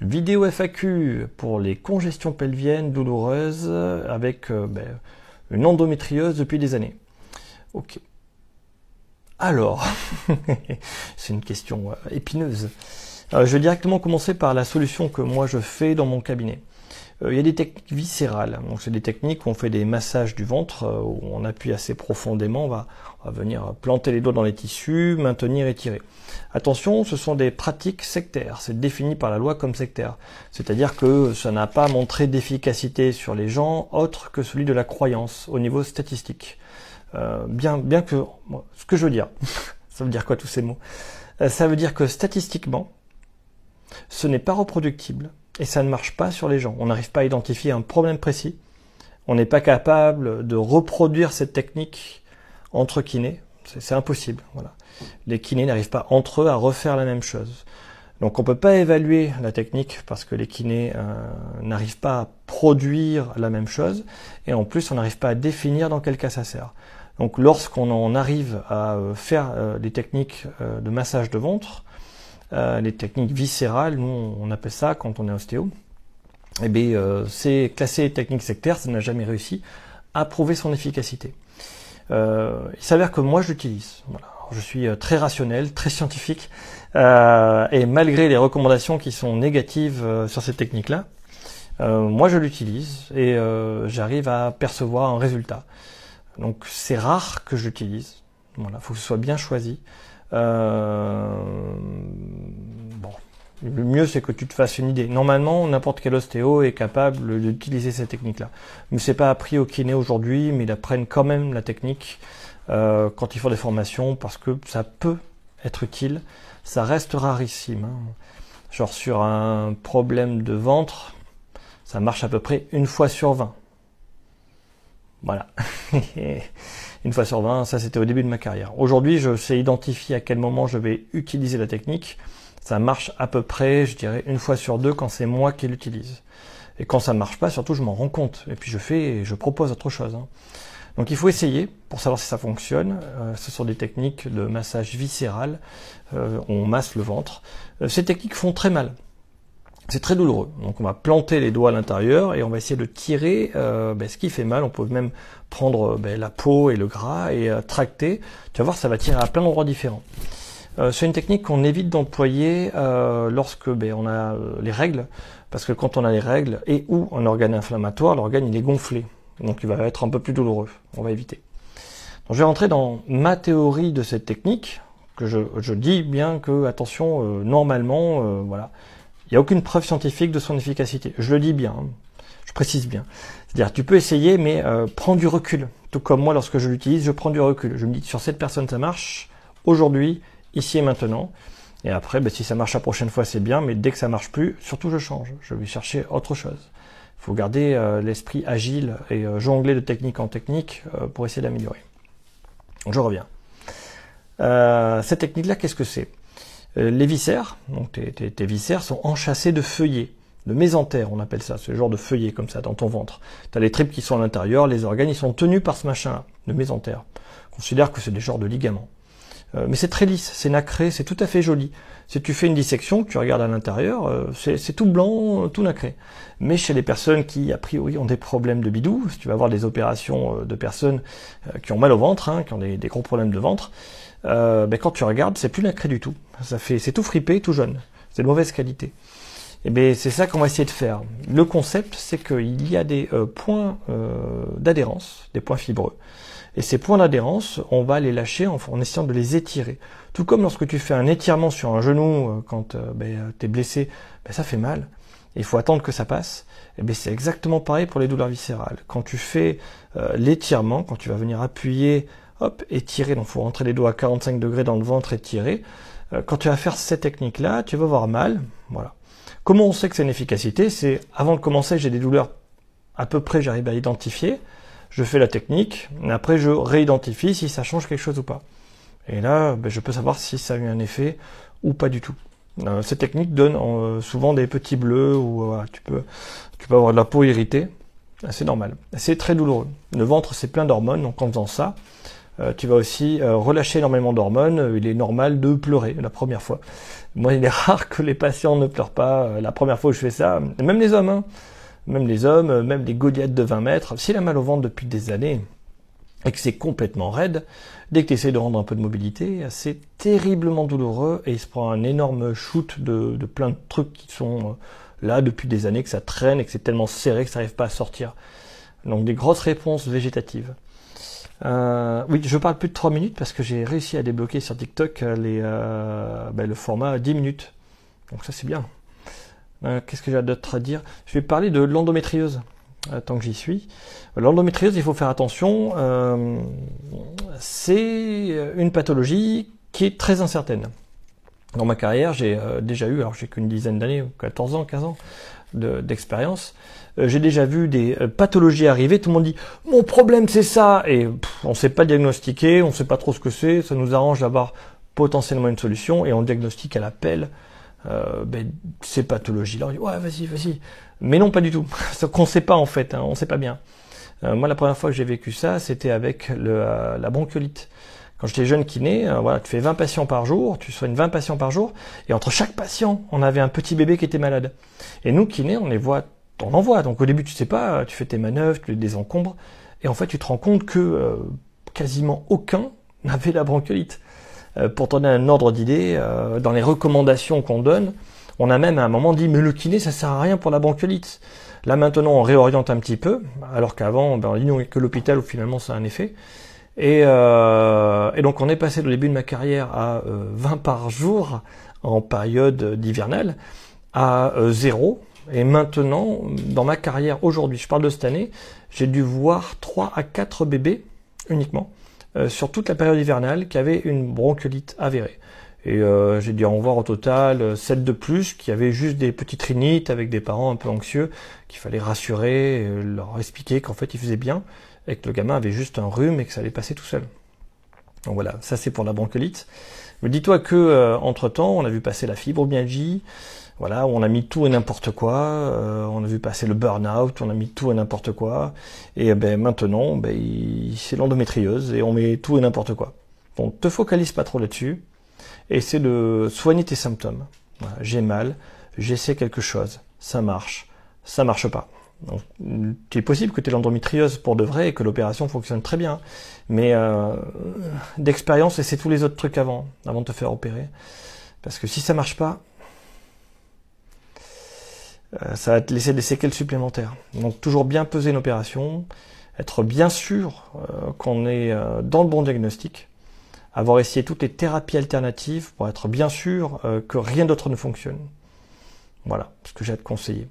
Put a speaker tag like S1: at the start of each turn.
S1: Vidéo FAQ pour les congestions pelviennes douloureuses avec une endométriose depuis des années. Ok. Alors, c'est une question épineuse. Je vais directement commencer par la solution que moi je fais dans mon cabinet. Il y a des techniques viscérales, donc c'est des techniques où on fait des massages du ventre, où on appuie assez profondément, on va venir planter les doigts dans les tissus, maintenir et tirer. Attention, ce sont des pratiques sectaires, c'est défini par la loi comme sectaire, c'est-à-dire que ça n'a pas montré d'efficacité sur les gens autre que celui de la croyance au niveau statistique. Bien que, ce que je veux dire, ça veut dire quoi tous ces mots? Ça veut dire que statistiquement, ce n'est pas reproductible. Et ça ne marche pas sur les gens. On n'arrive pas à identifier un problème précis. On n'est pas capable de reproduire cette technique entre kinés. C'est impossible. Voilà. Les kinés n'arrivent pas entre eux à refaire la même chose. Donc on ne peut pas évaluer la technique parce que les kinés n'arrivent pas à produire la même chose. Et en plus, on n'arrive pas à définir dans quel cas ça sert. Donc lorsqu'on en arrive à faire des techniques de massage de ventre, les techniques viscérales, nous on appelle ça quand on est ostéo, eh bien c'est classé technique sectaire, ça n'a jamais réussi à prouver son efficacité. Il s'avère que moi je l'utilise. Voilà. Je suis très rationnel, très scientifique, et malgré les recommandations qui sont négatives sur cette technique-là, moi je l'utilise et j'arrive à percevoir un résultat. Donc c'est rare que je l'utilise. Voilà, faut que ce soit bien choisi. Le mieux c'est que tu te fasses une idée. Normalement, n'importe quel ostéo est capable d'utiliser cette technique-là. Mais c'est pas appris au kiné aujourd'hui, mais ils apprennent quand même la technique quand ils font des formations parce que ça peut être utile. Ça reste rarissime. Hein. Genre sur un problème de ventre, ça marche à peu près 1 fois sur 20. Voilà. 1 fois sur 20, ça c'était au début de ma carrière. Aujourd'hui, je sais identifier à quel moment je vais utiliser la technique. Ça marche à peu près, je dirais, 1 fois sur 2 quand c'est moi qui l'utilise. Et quand ça ne marche pas, surtout, je m'en rends compte. Et puis je propose autre chose. Hein. Donc il faut essayer pour savoir si ça fonctionne. Ce sont des techniques de massage viscéral. On masse le ventre. Ces techniques font très mal. C'est très douloureux. Donc on va planter les doigts à l'intérieur et on va essayer de tirer ce qui fait mal. On peut même prendre la peau et le gras et tracter. Tu vas voir, ça va tirer à plein d'endroits différents. C'est une technique qu'on évite d'employer lorsque on a les règles, parce que quand on a les règles et ou un organe inflammatoire, l'organe il est gonflé. Donc il va être un peu plus douloureux. On va éviter. Donc je vais rentrer dans ma théorie de cette technique, que je dis bien que, attention, normalement, voilà. Il n'y a aucune preuve scientifique de son efficacité. Je le dis bien, hein. Je précise bien. C'est-à-dire, tu peux essayer, mais prends du recul. Tout comme moi, lorsque je l'utilise, je prends du recul. Je me dis que sur cette personne, ça marche aujourd'hui, ici et maintenant. Et après, si ça marche la prochaine fois, c'est bien. Mais dès que ça marche plus, surtout, je change. Je vais chercher autre chose. Il faut garder l'esprit agile et jongler de technique en technique pour essayer d'améliorer. Donc, je reviens. Cette technique-là, qu'est-ce que c'est ? Les viscères, donc tes viscères sont enchâssés de feuillets, de mésentère on appelle ça, ce genre de feuillets comme ça dans ton ventre. Tu as les tripes qui sont à l'intérieur, les organes ils sont tenus par ce machin-là, de mésentère. On considère que c'est des genres de ligaments. Mais c'est très lisse, c'est nacré, c'est tout à fait joli. Si tu fais une dissection, que tu regardes à l'intérieur, c'est tout blanc, tout nacré. Mais chez les personnes qui, a priori, ont des problèmes de bidou, si tu vas avoir des opérations de personnes qui ont mal au ventre, hein, qui ont des gros problèmes de ventre, quand tu regardes, c'est plus nacré du tout. C'est tout fripé, tout jaune. C'est de mauvaise qualité. Et c'est ça qu'on va essayer de faire. Le concept, c'est qu'il y a des points d'adhérence, des points fibreux. Et ces points d'adhérence, on va les lâcher en essayant de les étirer. Tout comme lorsque tu fais un étirement sur un genou quand tu es blessé, ça fait mal. Il faut attendre que ça passe. Et c'est exactement pareil pour les douleurs viscérales. Quand tu fais l'étirement, quand tu vas venir appuyer, hop, étirer, donc il faut rentrer les doigts à 45 degrés dans le ventre et tirer. Quand tu vas faire cette technique-là, tu vas avoir mal. Voilà. Comment on sait que c'est une efficacité ? C'est avant de commencer, j'ai des douleurs à peu près, j'arrive à identifier. Je fais la technique, et après je réidentifie si ça change quelque chose ou pas. Et là, je peux savoir si ça a eu un effet ou pas du tout. Cette technique donne souvent des petits bleus ou tu peux avoir de la peau irritée. C'est normal. C'est très douloureux. Le ventre, c'est plein d'hormones, donc en faisant ça, tu vas aussi relâcher énormément d'hormones. Il est normal de pleurer la première fois. Moi, il est rare que les patients ne pleurent pas la première fois où je fais ça. Même les hommes, hein. Même les hommes, même les Goliaths de 20 mètres. S'il a mal au ventre depuis des années et que c'est complètement raide, dès que tu essaies de rendre un peu de mobilité, c'est terriblement douloureux et il se prend un énorme shoot de plein de trucs qui sont là depuis des années, que ça traîne et que c'est tellement serré que ça n'arrive pas à sortir. Donc des grosses réponses végétatives. Oui, je parle plus de 3 minutes parce que j'ai réussi à débloquer sur TikTok le format 10 minutes. Donc ça c'est bien. Qu'est-ce que j'ai d'autre à dire? Je vais parler de l'endométriose, tant que j'y suis. L'endométriose, il faut faire attention. C'est une pathologie qui est très incertaine. Dans ma carrière, j'ai déjà eu, alors j'ai qu'une dizaine d'années, 14 ans, 15 ans d'expérience, j'ai déjà vu des pathologies arriver, tout le monde dit « mon problème c'est ça » et on ne sait pas diagnostiquer, on ne sait pas trop ce que c'est, ça nous arrange d'avoir potentiellement une solution et on diagnostique à l'appel ces pathologies-là. On dit « ouais, vas-y ». Mais non, pas du tout. Qu'on ne sait pas en fait, hein, on ne sait pas bien. Moi, la première fois que j'ai vécu ça, c'était avec la bronchiolite. Quand j'étais jeune kiné, voilà, tu fais 20 patients par jour, tu soignes 20 patients par jour, et entre chaque patient, on avait un petit bébé qui était malade. Et nous, kinés, on en voit. Donc au début, tu sais pas, tu fais tes manœuvres, tu les désencombres, et en fait, tu te rends compte que quasiment aucun n'avait la bronchiolite. Pour te donner un ordre d'idée, dans les recommandations qu'on donne, on a même à un moment dit, mais le kiné, ça sert à rien pour la bronchiolite. Là maintenant, on réoriente un petit peu, alors qu'avant, on dit non, que l'hôpital où finalement ça a un effet. Et donc on est passé au début de ma carrière à 20 par jour en période d'hivernale à 0. Et maintenant, dans ma carrière aujourd'hui, je parle de cette année, j'ai dû voir 3 à 4 bébés uniquement sur toute la période hivernale qui avaient une bronchiolite avérée. Et j'ai dû en voir au total 7 de plus qui avaient juste des petites rhinites avec des parents un peu anxieux qu'il fallait rassurer, et leur expliquer qu'en fait ils faisaient bien et que le gamin avait juste un rhume et que ça allait passer tout seul. Donc voilà, ça c'est pour la bronchiolite. Mais dis-toi que entre-temps, on a vu passer la fibromyalgie, voilà, on a mis tout et n'importe quoi, on a vu passer le burn-out, on a mis tout et n'importe quoi, et maintenant, c'est l'endométriose et on met tout et n'importe quoi. Donc te focalise pas trop là-dessus, et essaie de soigner tes symptômes. Voilà, j'ai mal, j'essaie quelque chose, ça marche pas. Donc, c'est possible que tu aies l'endométriose pour de vrai et que l'opération fonctionne très bien, mais d'expérience, essaie tous les autres trucs avant de te faire opérer, parce que si ça marche pas, ça va te laisser des séquelles supplémentaires. Donc toujours bien peser une opération, être bien sûr qu'on est dans le bon diagnostic, avoir essayé toutes les thérapies alternatives pour être bien sûr que rien d'autre ne fonctionne. Voilà ce que j'ai à te conseiller.